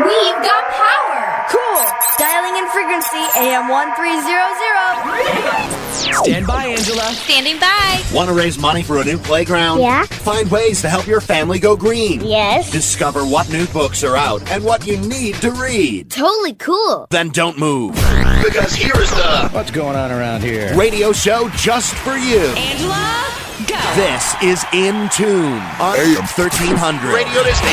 We've got power! Cool! Dialing in frequency AM 1300. Stand by, Angela. Standing by. Want to raise money for a new playground? Yeah. Find ways to help your family go green. Yes. Discover what new books are out and what you need to read. Totally cool. Then don't move. Because here is the What's going on around here? radio show just for you. Angela, go. This is In Tune on AM 1300. Radio Disney.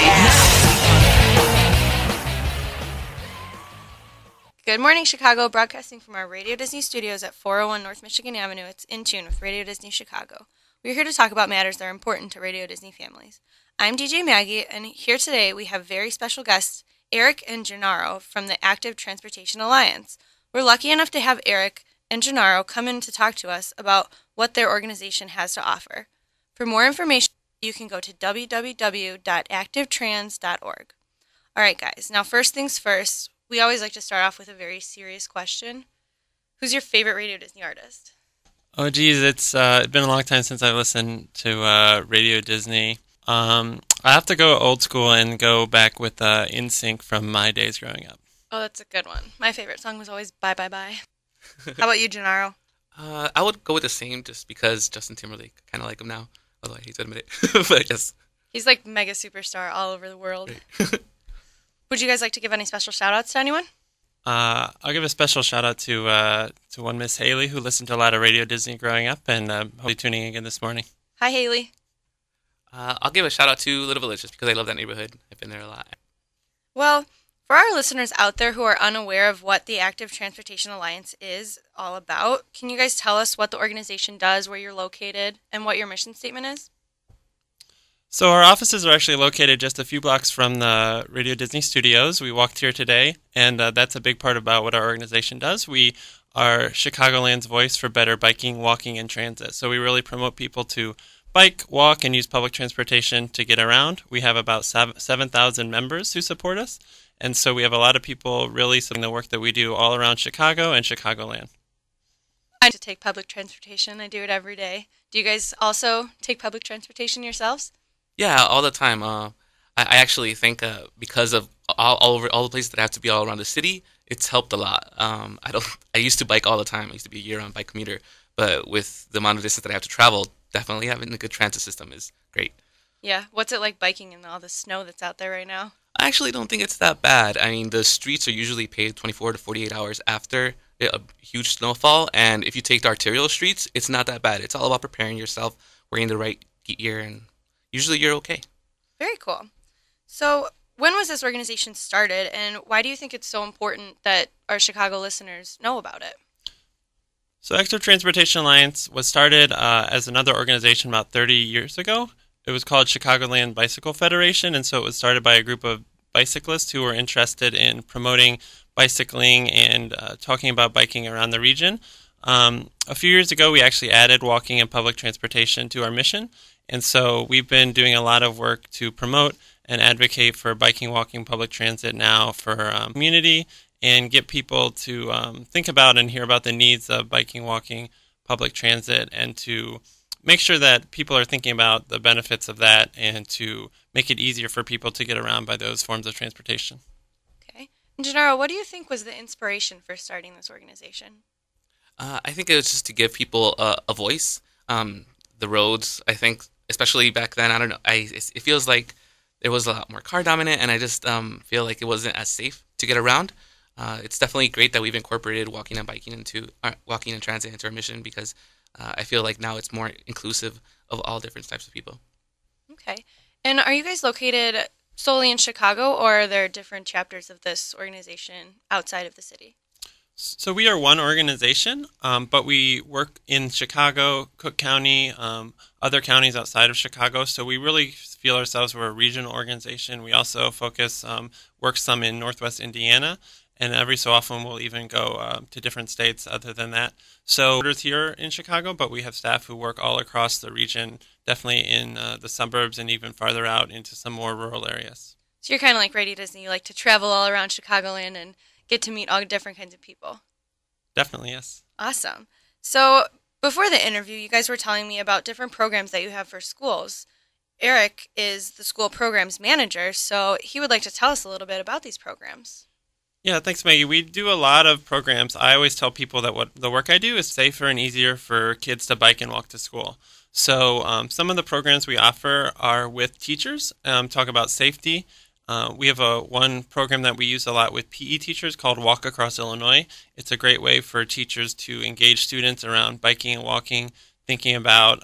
Good morning, Chicago. Broadcasting from our Radio Disney studios at 401 North Michigan Avenue, it's In Tune with Radio Disney Chicago. We're here to talk about matters that are important to Radio Disney families. I'm DJ Maggie, and here today we have very special guests, Eric and Genaro from the Active Transportation Alliance. We're lucky enough to have Eric and Genaro come in to talk to us about what their organization has to offer. For more information, you can go to www.activetrans.org. All right, guys. Now, first things first, we always like to start off with a very serious question. Who's your favorite Radio Disney artist? Oh, geez, it's been a long time since I've listened to Radio Disney. I have to go old school and go back with NSYNC from my days growing up. Oh, that's a good one. My favorite song was always Bye Bye Bye. How about you, Genaro? I would go with the same just because Justin Timberlake, kind of like him now, although I hate to admit it. But yes. He's like mega superstar all over the world. Right. Would you guys like to give any special shout-outs to anyone? I'll give a special shout-out to one Miss Haley, who listened to a lot of Radio Disney growing up, and hopefully tuning in again this morning. Hi, Haley. I'll give a shout-out to Little Village, just because I love that neighborhood. I've been there a lot. Well, for our listeners out there who are unaware of what the Active Transportation Alliance is all about, can you guys tell us what the organization does, where you're located, and what your mission statement is? So our offices are actually located just a few blocks from the Radio Disney studios. We walked here today, and that's a big part about what our organization does. We are Chicagoland's voice for better biking, walking, and transit. So we really promote people to bike, walk, and use public transportation to get around. We have about 7,000 members who support us, and so we have a lot of people really supporting the work that we do all around Chicago and Chicagoland. I to take public transportation. I do it every day. Do you guys also take public transportation yourselves? Yeah, all the time. I actually think because of all the places that I have to be all around the city, it's helped a lot. I used to bike all the time. I used to be a year-round bike commuter, but with the amount of distance that I have to travel, definitely having a good transit system is great. Yeah. What's it like biking in all the snow that's out there right now? I actually don't think it's that bad. I mean, the streets are usually paved 24 to 48 hours after a huge snowfall, and if you take the arterial streets, it's not that bad. It's all about preparing yourself, wearing the right gear, and usually you're okay. Very cool. So when was this organization started, and why do you think it's so important that our Chicago listeners know about it? So Active Transportation Alliance was started as another organization about 30 years ago. It was called Chicagoland Bicycle Federation, and so it was started by a group of bicyclists who were interested in promoting bicycling and talking about biking around the region. A few years ago, we actually added walking and public transportation to our mission, and so we've been doing a lot of work to promote and advocate for biking, walking, public transit now for community and get people to think about and hear about the needs of biking, walking, public transit, and to make sure that people are thinking about the benefits of that and to make it easier for people to get around by those forms of transportation. Okay. And Genaro, what do you think was the inspiration for starting this organization? I think it was just to give people a voice. The roads, I think, especially back then, I don't know, it feels like there was a lot more car dominant, and I just feel like it wasn't as safe to get around. It's definitely great that we've incorporated walking and transit into our mission, because I feel like now it's more inclusive of all different types of people. Okay. And are you guys located solely in Chicago, or are there different chapters of this organization outside of the city? So we are one organization, but we work in Chicago, Cook County, other counties outside of Chicago. So we really feel ourselves we're a regional organization. We also work some in Northwest Indiana, and every so often we'll even go to different states other than that. So we're here in Chicago, but we have staff who work all across the region, definitely in the suburbs and even farther out into some more rural areas. So you're kind of like Radio Disney. You like to travel all around Chicagoland and get to meet all different kinds of people. Definitely, yes. Awesome. So before the interview, you guys were telling me about different programs that you have for schools. Eric is the school programs manager, so he would like to tell us a little bit about these programs. Yeah, thanks, Maggie. We do a lot of programs. I always tell people that what the work I do is safer and easier for kids to bike and walk to school. So some of the programs we offer are with teachers, talk about safety. We have one program that we use a lot with PE teachers called Walk Across Illinois. It's a great way for teachers to engage students around biking and walking, thinking about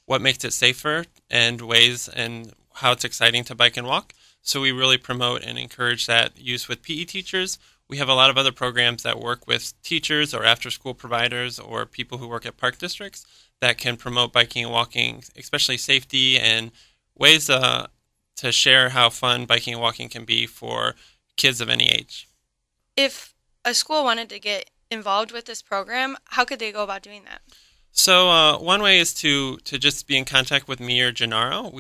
what makes it safer and ways and how it's exciting to bike and walk. So we really promote and encourage that use with PE teachers. We have a lot of other programs that work with teachers or after-school providers or people who work at park districts that can promote biking and walking, especially safety and ways to share how fun biking and walking can be for kids of any age. If a school wanted to get involved with this program, how could they go about doing that? So one way is to just be in contact with me or Genaro.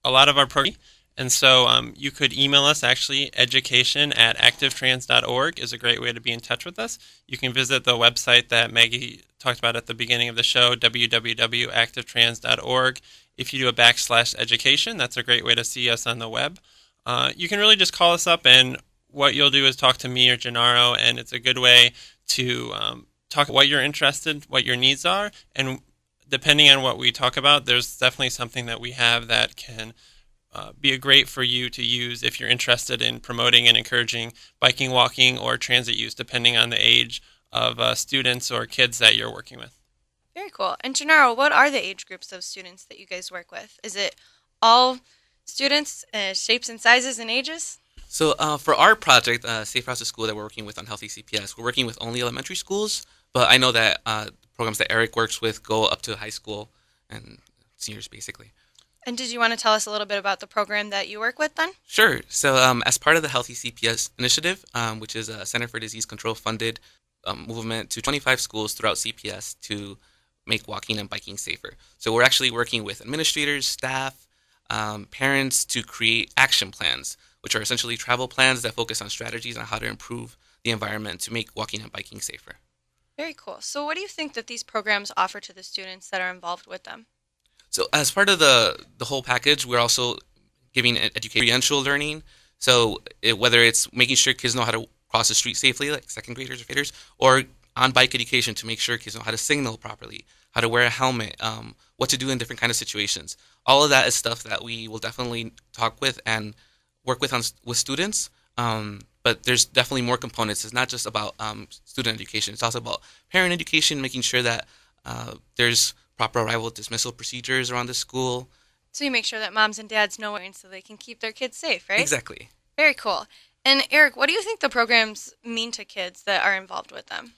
A lot of our programs. And so you could email us, actually. Education@activetrans.org is a great way to be in touch with us. You can visit the website that Maggie talked about at the beginning of the show, www.activetrans.org. If you do a /education, that's a great way to see us on the web. You can really just call us up, and what you'll do is talk to me or Genaro, and it's a good way to talk what you're interested, what your needs are, and depending on what we talk about, there's definitely something that we have that can be great for you to use if you're interested in promoting and encouraging biking, walking, or transit use, depending on the age of students or kids that you're working with. Very cool. And Genaro, what are the age groups of students that you guys work with? Is it all students, shapes and sizes and ages? So for our project, Safe Routes to School that we're working with on Healthy CPS, we're working with only elementary schools, but I know that programs that Eric works with go up to high school and seniors, basically. And did you want to tell us a little bit about the program that you work with then? Sure. So as part of the Healthy CPS initiative, which is a Center for Disease Control funded movement to 25 schools throughout CPS to make walking and biking safer. So we're actually working with administrators, staff, parents to create action plans, which are essentially travel plans that focus on strategies on how to improve the environment to make walking and biking safer. Very cool. So what do you think that these programs offer to the students that are involved with them? So as part of the whole package, we're also giving experiential learning. So whether it's making sure kids know how to cross the street safely, like second graders or faders, or on bike education to make sure kids know how to signal properly, how to wear a helmet, what to do in different kind of situations. All of that is stuff that we will definitely talk with and work with with students. But there's definitely more components. It's not just about student education. It's also about parent education, making sure that there's proper arrival dismissal procedures around the school. So you make sure that moms and dads know so they can keep their kids safe, right? Exactly. Very cool. And Eric, what do you think the programs mean to kids that are involved with them?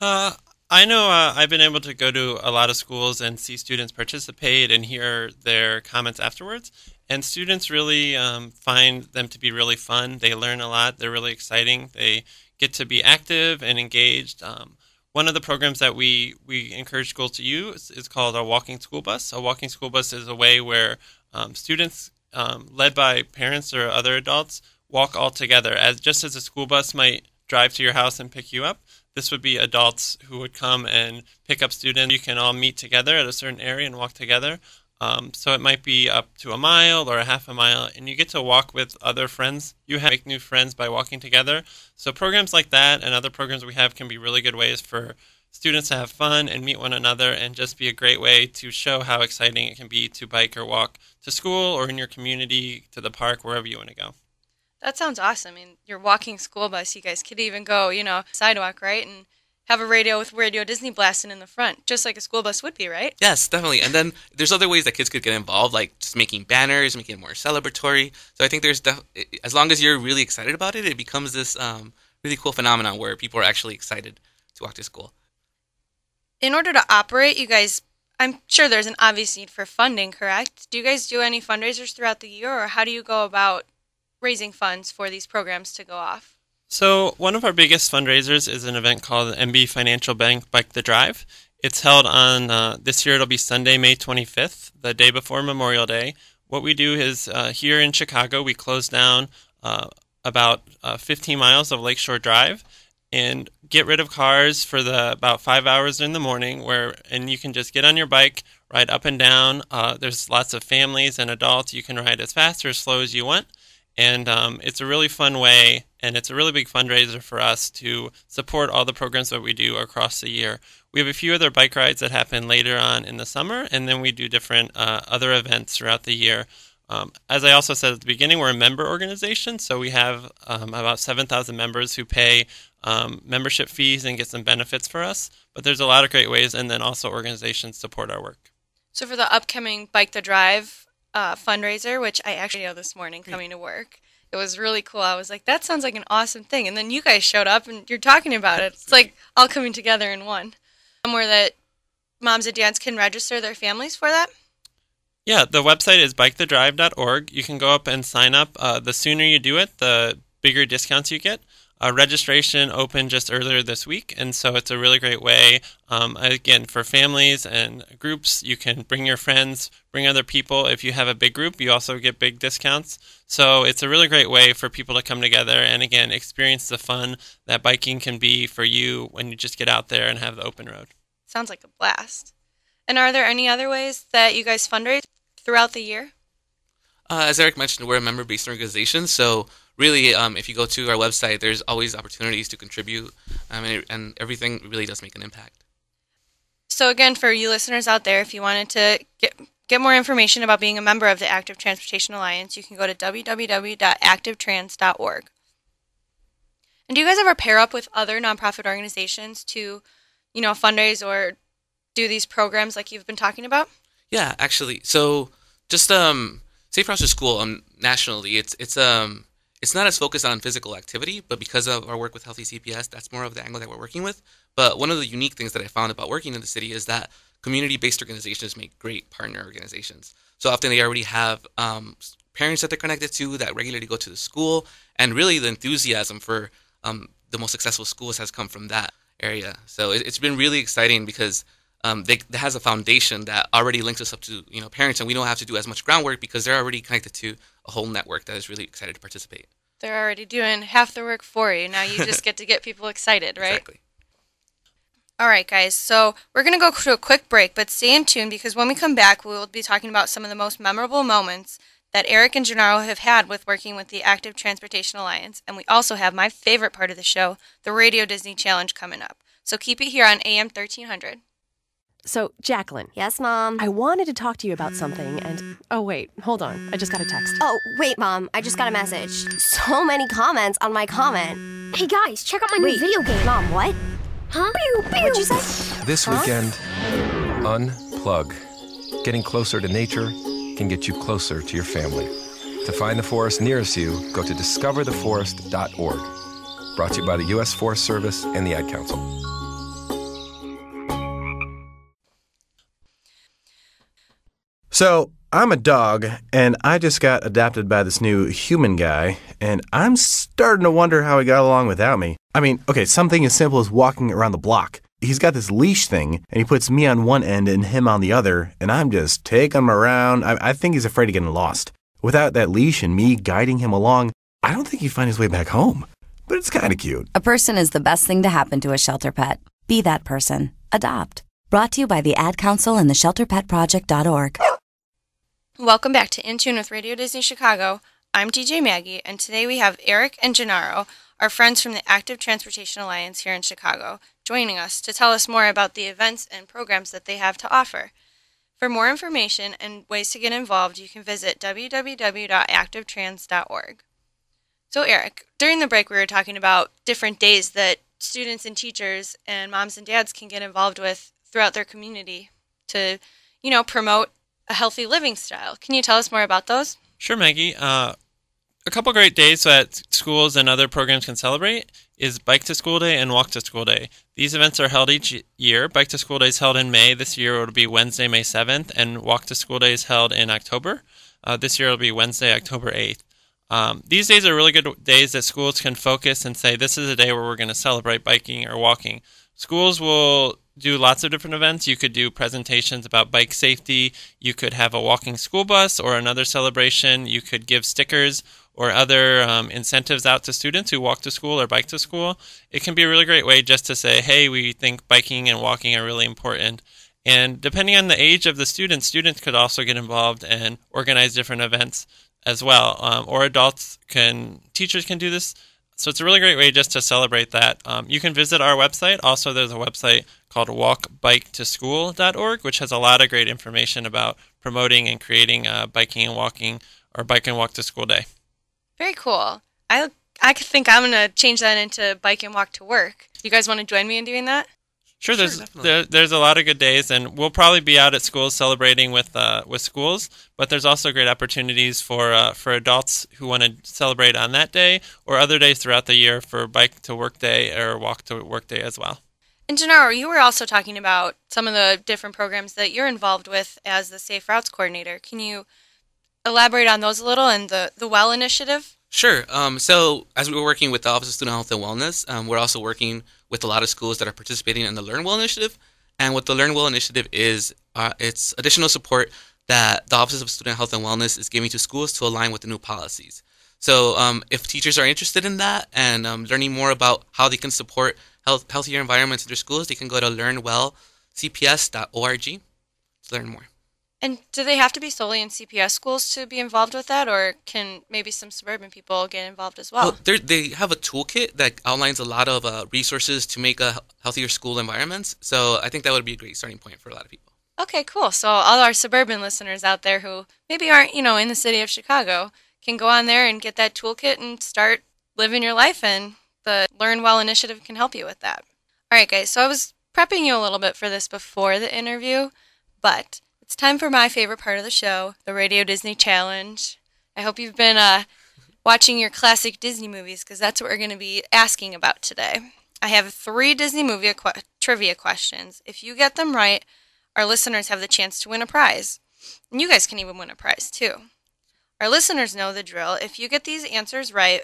I know I've been able to go to a lot of schools and see students participate and hear their comments afterwards. And students really find them to be really fun. They learn a lot. They're really exciting. They get to be active and engaged. One of the programs that we encourage schools to use is called a walking school bus. A walking school bus is a way where students, led by parents or other adults, walk all together. Just as a school bus might drive to your house and pick you up, this would be adults who would come and pick up students. You can all meet together at a certain area and walk together. So it might be up to a mile or a half a mile, and you get to walk with other friends. You make new friends by walking together. So programs like that and other programs we have can be really good ways for students to have fun and meet one another and just be a great way to show how exciting it can be to bike or walk to school or in your community, to the park, wherever you want to go. That sounds awesome. I mean, your walking school bus, you guys could even go, sidewalk, right? And have a radio with Radio Disney blasting in the front, just like a school bus would be, right? Yes, definitely. And then there's other ways that kids could get involved, like just making banners, making it more celebratory. So I think as long as you're really excited about it, it becomes this really cool phenomenon where people are actually excited to walk to school. In order to operate, you guys, I'm sure there's an obvious need for funding, correct? Do you guys do any fundraisers throughout the year, or how do you go about raising funds for these programs to go off? So one of our biggest fundraisers is an event called MB Financial Bank Bike the Drive. It's held on, this year it'll be Sunday, May 25th, the day before Memorial Day. What we do is here in Chicago, we close down about 15 miles of Lakeshore Drive, and get rid of cars for about 5 hours in the morning, and you can just get on your bike, ride up and down. There's lots of families and adults. You can ride as fast or as slow as you want. And it's a really fun way, and it's a really big fundraiser for us to support all the programs that we do across the year. We have a few other bike rides that happen later on in the summer, and then we do different other events throughout the year. As I also said at the beginning, we're a member organization, so we have about 7,000 members who pay membership fees and get some benefits for us. But there's a lot of great ways, and then also organizations support our work. So for the upcoming Bike the Drive fundraiser, which I actually know this morning coming to work, it was really cool. I was like, that sounds like an awesome thing. And then you guys showed up and you're talking about it. It's like all coming together in one. Somewhere that moms and dads can register their families for that? Yeah, the website is bikethedrive.org. You can go up and sign up. The sooner you do it, the bigger discounts you get. Registration opened just earlier this week, and so it's a really great way. Again, for families and groups, you can bring your friends, bring other people. If you have a big group, you also get big discounts. So it's a really great way for people to come together and, again, experience the fun that biking can be for you when you just get out there and have the open road. Sounds like a blast. And are there any other ways that you guys fundraise throughout the year? As Eric mentioned, we're a member-based organization, so really, if you go to our website, there's always opportunities to contribute, and everything really does make an impact. So again, for you listeners out there, if you wanted to get more information about being a member of the Active Transportation Alliance, you can go to www.activetrans.org. And do you guys ever pair up with other nonprofit organizations to, fundraise or do these programs like you've been talking about? Yeah, actually. So just Safe Routes to School nationally, it's not as focused on physical activity, but because of our work with Healthy CPS, that's more of the angle that we're working with. But one of the unique things that I found about working in the city is that community-based organizations make great partner organizations. So often they already have parents that they're connected to that regularly go to the school, and really the enthusiasm for the most successful schools has come from that area. So it's been really exciting because that has a foundation that already links us up to parents, and we don't have to do as much groundwork because they're already connected to a whole network that is really excited to participate. They're already doing half the work for you. Now you just get to get people excited, right? Exactly. All right, guys. So we're going to go to a quick break, but stay in tune because when we come back, we will be talking about some of the most memorable moments that Eric and Genaro have had with working with the Active Transportation Alliance. And we also have my favorite part of the show, the Radio Disney Challenge, coming up. So keep it here on AM 1300. So, Jacqueline. Yes, Mom? I wanted to talk to you about something, and... Oh, wait. Hold on. I just got a text. Oh, wait, Mom. I just got a message. So many comments on my comment. Hey, guys, check out my new video game. Mom, what? Huh? What'd you say? This weekend, unplug. Getting closer to nature can get you closer to your family. To find the forest nearest you, go to discovertheforest.org. Brought to you by the U.S. Forest Service and the Ad Council. So, I'm a dog, and I just got adopted by this new human guy, and I'm starting to wonder how he got along without me. I mean, okay, something as simple as walking around the block. He's got this leash thing, and he puts me on one end and him on the other, and I'm just taking him around. I think he's afraid of getting lost. Without that leash and me guiding him along, I don't think he'd find his way back home. But it's kind of cute. A person is the best thing to happen to a shelter pet. Be that person. Adopt. Brought to you by the Ad Council and the ShelterPetProject.org. Welcome back to In Tune with Radio Disney Chicago. I'm DJ Maggie, and today we have Eric and Genaro, our friends from the Active Transportation Alliance here in Chicago, joining us to tell us more about the events and programs that they have to offer. For more information and ways to get involved, you can visit www.activetrans.org. So Eric, during the break we were talking about different days that students and teachers and moms and dads can get involved with throughout their community to, promote a healthy living style. Can you tell us more about those? Sure, Maggie. A couple great days that schools and other programs can celebrate is Bike to School Day and Walk to School Day. These events are held each year. Bike to School Day is held in May. This year it will be Wednesday, May 7th, and Walk to School Day is held in October. This year it will be Wednesday, October 8th. These days are really good days that schools can focus and say, this is a day where we're going to celebrate biking or walking. Schools will do lots of different events. You could do presentations about bike safety. You could have a walking school bus or another celebration. You could give stickers or other incentives out to students who walk to school or bike to school. It can be a really great way just to say, hey, we think biking and walking are really important. And depending on the age of the students could also get involved and organize different events as well. Or teachers can do this. So it's a really great way just to celebrate that. You can visit our website. Also, there's a website called walkbiketoschool.org, which has a lot of great information about promoting and creating a biking and walking or bike and walk to school day. Very cool. I think I'm going to change that into bike and walk to work. You guys want to join me in doing that? Sure, there's a lot of good days, and we'll probably be out at schools celebrating with schools. But there's also great opportunities for adults who want to celebrate on that day or other days throughout the year for bike to work day or walk to work day as well. And Genaro, you were also talking about some of the different programs that you're involved with as the Safe Routes Coordinator. Can you elaborate on those a little and the WELL initiative? Sure. So as we were working with the Office of Student Health and Wellness, we're also working with a lot of schools that are participating in the Learn Well initiative. And what the Learn Well initiative is, it's additional support that the Office of Student Health and Wellness is giving to schools to align with the new policies. So if teachers are interested in that and learning more about how they can support healthier environments in their schools, they can go to learnwellcps.org to learn more. And do they have to be solely in CPS schools to be involved with that, or can maybe some suburban people get involved as well? They have a toolkit that outlines a lot of resources to make a healthier school environments. So I think that would be a great starting point for a lot of people. Okay, cool. So all our suburban listeners out there who maybe aren't, in the city of Chicago can go on there and get that toolkit and start living your life, and the Learn Well initiative can help you with that. All right, guys, so I was prepping you a little bit for this before the interview, but it's time for my favorite part of the show, the Radio Disney Challenge. I hope you've been watching your classic Disney movies, because that's what we're going to be asking about today. I have 3 Disney movie trivia questions. If you get them right, our listeners have the chance to win a prize. And you guys can even win a prize, too. Our listeners know the drill. If you get these answers right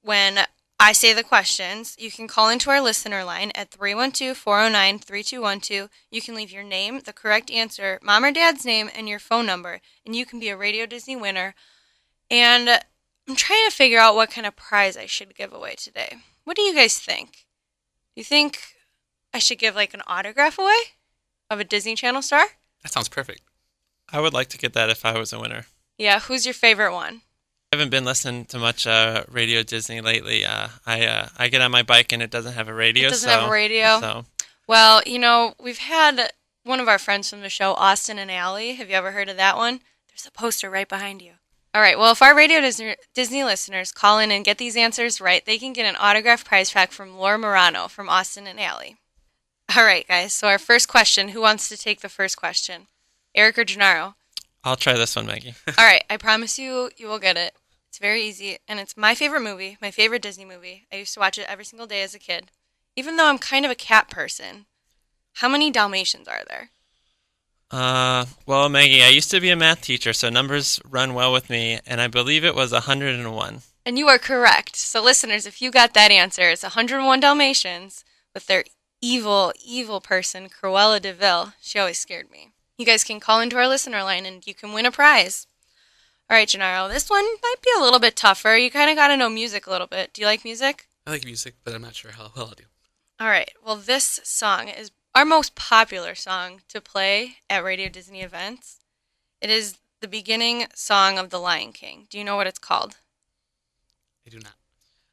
when I say the questions, you can call into our listener line at 312-409-3212. You can leave your name, the correct answer, mom or dad's name, and your phone number, and you can be a Radio Disney winner. And I'm trying to figure out what kind of prize I should give away today. What do you guys think? Do you think I should give like an autograph away of a Disney Channel star? That sounds perfect. I would like to get that if I was a winner. Yeah, who's your favorite one? I haven't been listening to much Radio Disney lately. I get on my bike and it doesn't have a radio. It doesn't have a radio? So. Well, we've had one of our friends from the show, Austin and Allie. Have you ever heard of that one? There's a poster right behind you. All right, well, if our Radio Disney listeners call in and get these answers right, they can get an autographed prize pack from Laura Morano from Austin and Allie. All right, guys, so our first question, who wants to take the first question? Eric or Genaro? I'll try this one, Maggie. All right, I promise you will get it. It's very easy, and it's my favorite movie, my favorite Disney movie. I used to watch it every single day as a kid. Even though I'm kind of a cat person, how many Dalmatians are there? Well, Maggie, I used to be a math teacher, so numbers run well with me, and I believe it was 101. And you are correct. So listeners, if you got that answer, it's 101 Dalmatians with their evil, evil person, Cruella de Vil. She always scared me. You guys can call into our listener line and you can win a prize. All right, Genaro, this one might be a little bit tougher. You kind of got to know music a little bit. Do you like music? I like music, but I'm not sure how well I'll do. All right. Well, this song is our most popular song to play at Radio Disney events. It is the beginning song of The Lion King. Do you know what it's called? I do not.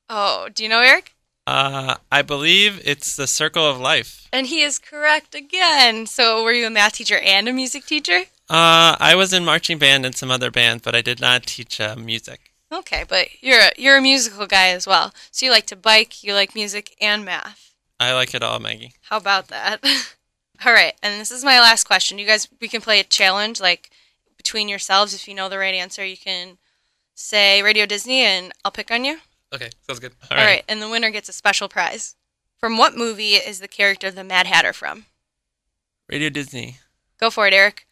Oh, do you know, Eric? I believe it's The Circle of Life. And he is correct again. So were you a math teacher and a music teacher? I was in marching band and some other bands, but I did not teach music. Okay, but you're a musical guy as well. So you like to bike, you like music, and math. I like it all, Maggie. How about that? All right, and this is my last question. You guys, we can play a challenge, like between yourselves. If you know the right answer, you can say Radio Disney, and I'll pick on you. Okay, sounds good. All right, and the winner gets a special prize. From what movie is the character the Mad Hatter from? Radio Disney. Go for it, Eric.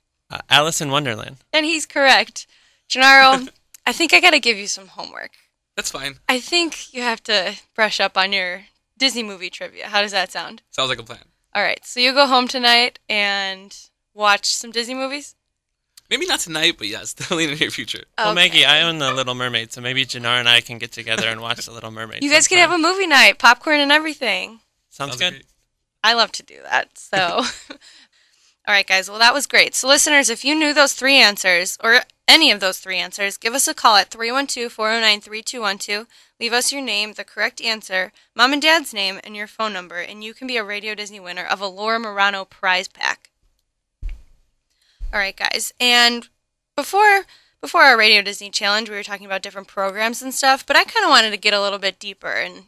Alice in Wonderland. And he's correct. Genaro, I think I got to give you some homework. That's fine. I think you have to brush up on your Disney movie trivia. How does that sound? Sounds like a plan. All right, so you go home tonight and watch some Disney movies? Maybe not tonight, but yes, definitely in the near future. Well, Maggie, I own The Little Mermaid, so maybe Genaro and I can get together and watch The Little Mermaid. You guys can have a movie night, popcorn and everything. Sounds good. Great. I love to do that, so... All right, guys, well, that was great. So, listeners, if you knew those 3 answers, or any of those 3 answers, give us a call at 312-409-3212. Leave us your name, the correct answer, mom and dad's name, and your phone number, and you can be a Radio Disney winner of a Laura Morano prize pack. All right, guys, and before our Radio Disney Challenge, we were talking about different programs and stuff, but I kind of wanted to get a little bit deeper and,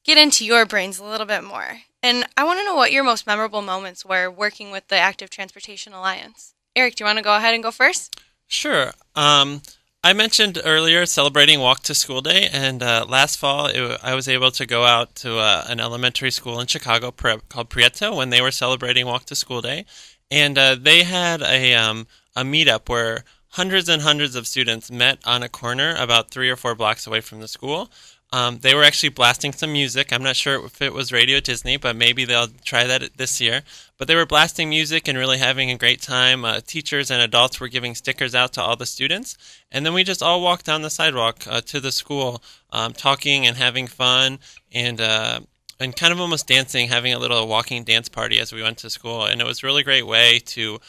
get into your brains a little bit more. And I want to know what your most memorable moments were working with the Active Transportation Alliance. Eric, do you want to go ahead and go first? Sure. I mentioned earlier celebrating Walk to School Day, and last fall I was able to go out to an elementary school in Chicago called Prieto when they were celebrating Walk to School Day, and they had a meetup where hundreds and hundreds of students met on a corner about 3 or 4 blocks away from the school. They were actually blasting some music. I'm not sure if it was Radio Disney, but maybe they'll try that this year. But they were blasting music and really having a great time. Teachers and adults were giving stickers out to all the students. And then we just all walked down the sidewalk to the school, talking and having fun and kind of almost dancing, having a little walking dance party as we went to school. And it was a really great way to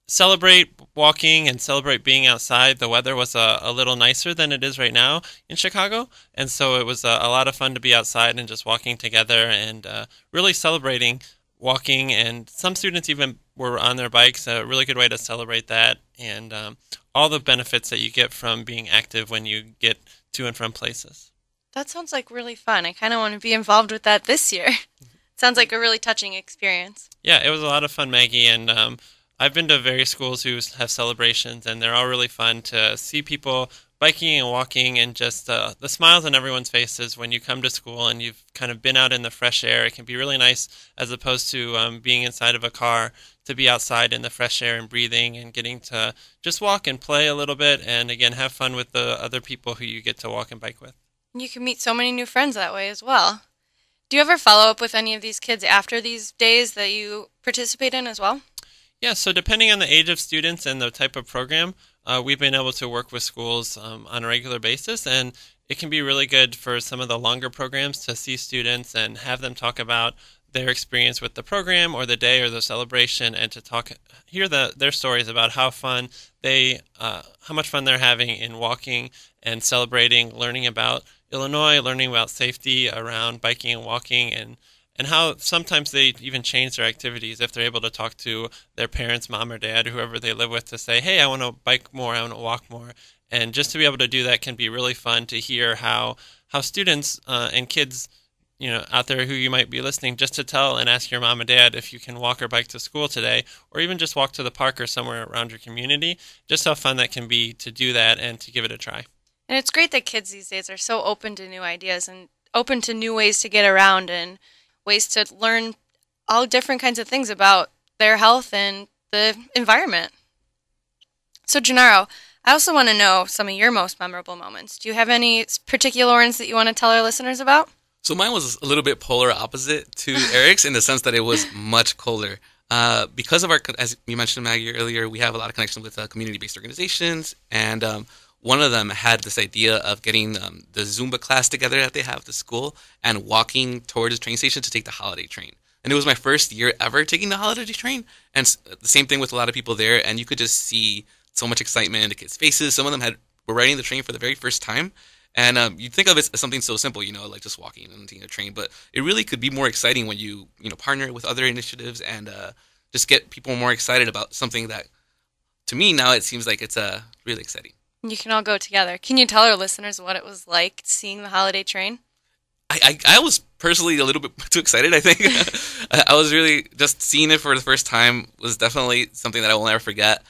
celebrate walking and celebrate being outside. The weather was a little nicer than it is right now in Chicago, and so it was a lot of fun to be outside and just walking together and really celebrating walking. And some students even were on their bikes, a really good way to celebrate that, and all the benefits that you get from being active when you get to and from places. That sounds like really fun. I kind of want to be involved with that this year. Sounds like a really touching experience. Yeah, it was a lot of fun, Maggie, and I've been to various schools who have celebrations, and they're all really fun to see people biking and walking and just the smiles on everyone's faces when you come to school and you've kind of been out in the fresh air. It can be really nice as opposed to being inside of a car, to be outside in the fresh air and breathing and getting to just walk and play a little bit and, again, have fun with the other people who you get to walk and bike with. You can meet so many new friends that way as well. Do you ever follow up with any of these kids after these days that you participate in as well? Yeah, so depending on the age of students and the type of program, we've been able to work with schools on a regular basis, and it can be really good for some of the longer programs to see students and have them talk about their experience with the program or the day or the celebration, and to hear their stories about how much fun they're having in walking and celebrating, learning about Illinois, learning about safety around biking and walking, and how sometimes they even change their activities if they're able to talk to their parents, mom or dad, whoever they live with, to say, hey, I want to bike more, I want to walk more. And just to be able to do that can be really fun to hear how students and kids out there who you might be listening, just to tell and ask your mom and dad if you can walk or bike to school today, or even just walk to the park or somewhere around your community, just how fun that can be to do that and to give it a try. And it's great that kids these days are so open to new ideas and open to new ways to get around and ways to learn all different kinds of things about their health and the environment. So, Genaro, I also want to know some of your most memorable moments. Do you have any particular ones that you want to tell our listeners about? So mine was a little bit polar opposite to Eric's in the sense that it was much colder. Because of as you mentioned, Maggie, earlier, we have a lot of connection with community-based organizations, and one of them had this idea of getting the Zumba class together that they have at the school and walking towards the train station to take the holiday train. And it was my first year ever taking the holiday train, and the same thing with a lot of people there, and you could just see so much excitement in the kids' faces. Some of them were riding the train for the very first time, and you'd think of it as something so simple, like just walking and taking a train, but it really could be more exciting when you partner with other initiatives and just get people more excited about something that, to me now, it seems like it's really exciting. You can all go together. Can you tell our listeners what it was like seeing the holiday train? I was personally a little bit too excited, I think. I was really, just seeing it for the first time was definitely something that I will never forget.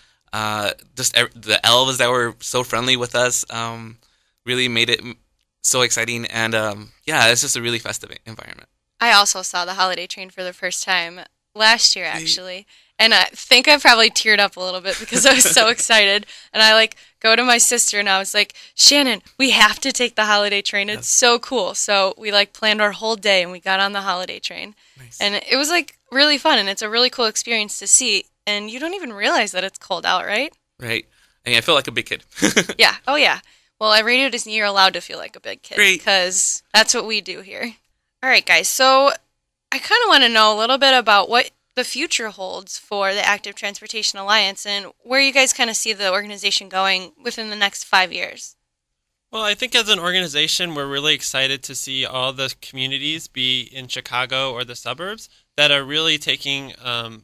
Just the elves that were so friendly with us really made it so exciting. And it's just a really festive environment. I also saw the holiday train for the first time last year, actually. And I think I probably teared up a little bit because I was so excited. And I go to my sister and I was like, Shannon, we have to take the holiday train. It's so cool. So we planned our whole day and we got on the holiday train. Nice. And it was really fun, and it's a really cool experience to see. And you don't even realize that it's cold out, right? Right. I mean, I feel like a big kid. Yeah. Oh, yeah. Well, at Radio Disney, you're allowed to feel like a big kid. Great. Because that's what we do here. All right, guys. So I kind of want to know a little bit about what the future holds for the Active Transportation Alliance and where you guys kind of see the organization going within the next 5 years. Well, I think as an organization, we're really excited to see all the communities, be in Chicago or the suburbs, that are really taking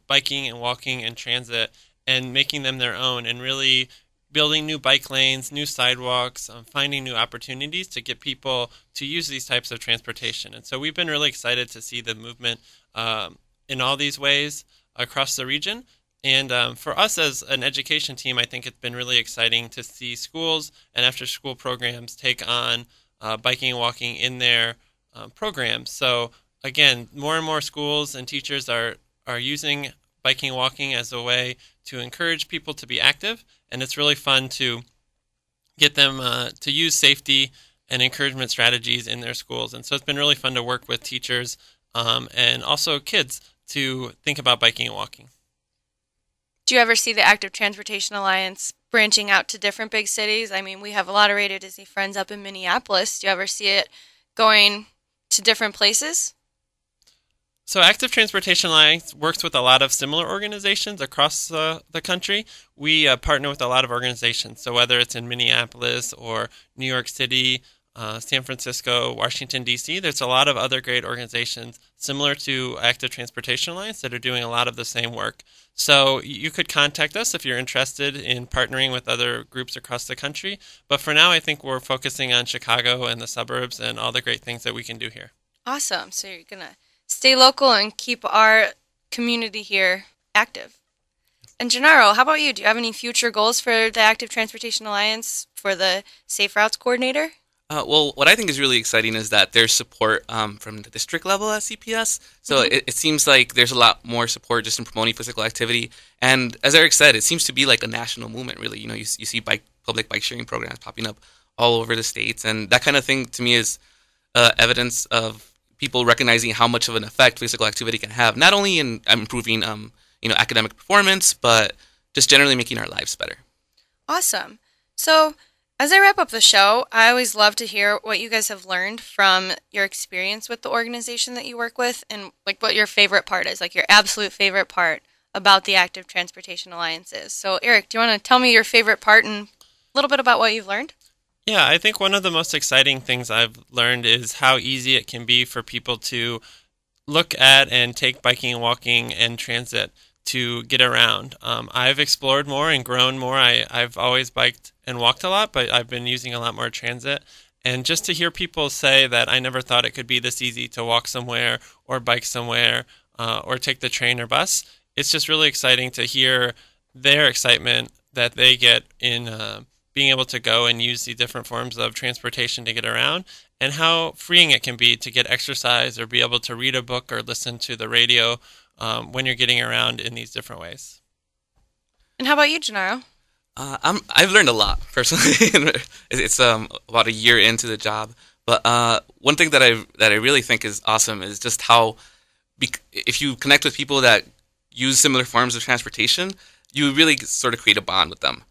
biking and walking and transit and making them their own, and really building new bike lanes, new sidewalks, finding new opportunities to get people to use these types of transportation. And so we've been really excited to see the movement in all these ways across the region. And for us as an education team, I think it's been really exciting to see schools and after-school programs take on biking and walking in their programs. So again, more and more schools and teachers are using biking and walking as a way to encourage people to be active, and it's really fun to get them to use safety and encouragement strategies in their schools. And so it's been really fun to work with teachers and also kids to think about biking and walking. Do you ever see the Active Transportation Alliance branching out to different big cities? I mean, we have a lot of Radio Disney friends up in Minneapolis. Do you ever see it going to different places? So Active Transportation Alliance works with a lot of similar organizations across the country. We partner with a lot of organizations. So whether it's in Minneapolis or New York City, San Francisco, Washington, D.C., there's a lot of other great organizations similar to Active Transportation Alliance that are doing a lot of the same work. So you could contact us if you're interested in partnering with other groups across the country. But for now, I think we're focusing on Chicago and the suburbs and all the great things that we can do here. Awesome. So you're going to stay local and keep our community here active. And Genaro, how about you? Do you have any future goals for the Active Transportation Alliance for the Safe Routes Coordinator? Well, what I think is really exciting is that there's support from the district level at CPS. So it seems like there's a lot more support just in promoting physical activity. And as Eric said, it seems to be like a national movement, really. You know, you see public bike sharing programs popping up all over the states. And that kind of thing, to me, is evidence of people recognizing how much of an effect physical activity can have, not only in improving academic performance, but just generally making our lives better. Awesome. So as I wrap up the show, I always love to hear what you guys have learned from your experience with the organization that you work with, and what your favorite part is, your absolute favorite part about the Active Transportation Alliance is. So Eric, do you want to tell me your favorite part and a little bit about what you've learned? Yeah, I think one of the most exciting things I've learned is how easy it can be for people to look at and take biking and walking and transit to get around. I've explored more and grown more. I've always biked and walked a lot, but I've been using a lot more transit. And just to hear people say that I never thought it could be this easy to walk somewhere or bike somewhere or take the train or bus, it's just really exciting to hear their excitement that they get in being able to go and use the different forms of transportation to get around, and how freeing it can be to get exercise or be able to read a book or listen to the radio when you're getting around in these different ways. And how about you, Genaro? I've learned a lot, personally. It's about a year into the job. But one thing that I really think is awesome is just how, if you connect with people that use similar forms of transportation, you really sort of create a bond with them.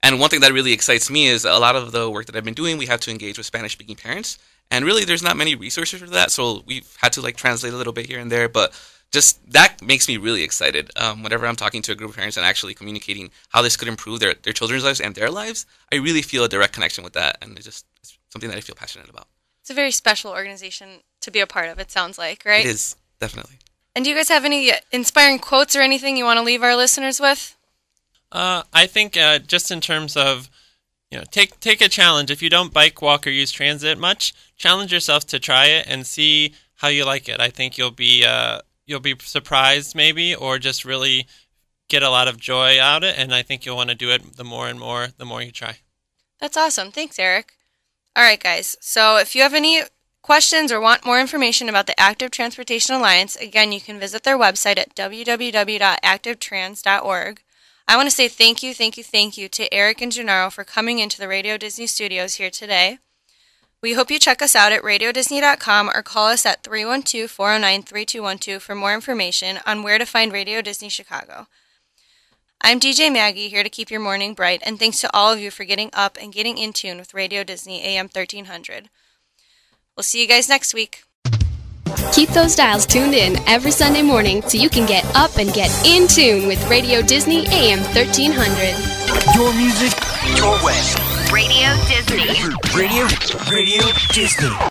And one thing that really excites me is a lot of the work that I've been doing, we have to engage with Spanish-speaking parents. And really, there's not many resources for that, so we've had to translate a little bit here and there. But just that makes me really excited. Whenever I'm talking to a group of parents and actually communicating how this could improve their children's lives and their lives, I really feel a direct connection with that, and it's something that I feel passionate about. It's a very special organization to be a part of, it sounds like, right? It is, definitely. And do you guys have any inspiring quotes or anything you want to leave our listeners with? I think just in terms of, take a challenge. If you don't bike, walk, or use transit much, challenge yourself to try it and see how you like it. I think you'll be surprised maybe, or just really get a lot of joy out of it. And I think you'll want to do it the more you try. That's awesome. Thanks, Eric. All right, guys. So if you have any questions or want more information about the Active Transportation Alliance, again, you can visit their website at www.activetrans.org. I want to say thank you to Eric and Genaro for coming into the Radio Disney studios here today. We hope you check us out at radiodisney.com or call us at 312-409-3212 for more information on where to find Radio Disney Chicago. I'm DJ Maggie, here to keep your morning bright, and thanks to all of you for getting up and getting in tune with Radio Disney AM 1300. We'll see you guys next week. Keep those dials tuned in every Sunday morning so you can get up and get in tune with Radio Disney AM 1300. Your music, your way. Radio Disney. Radio Disney.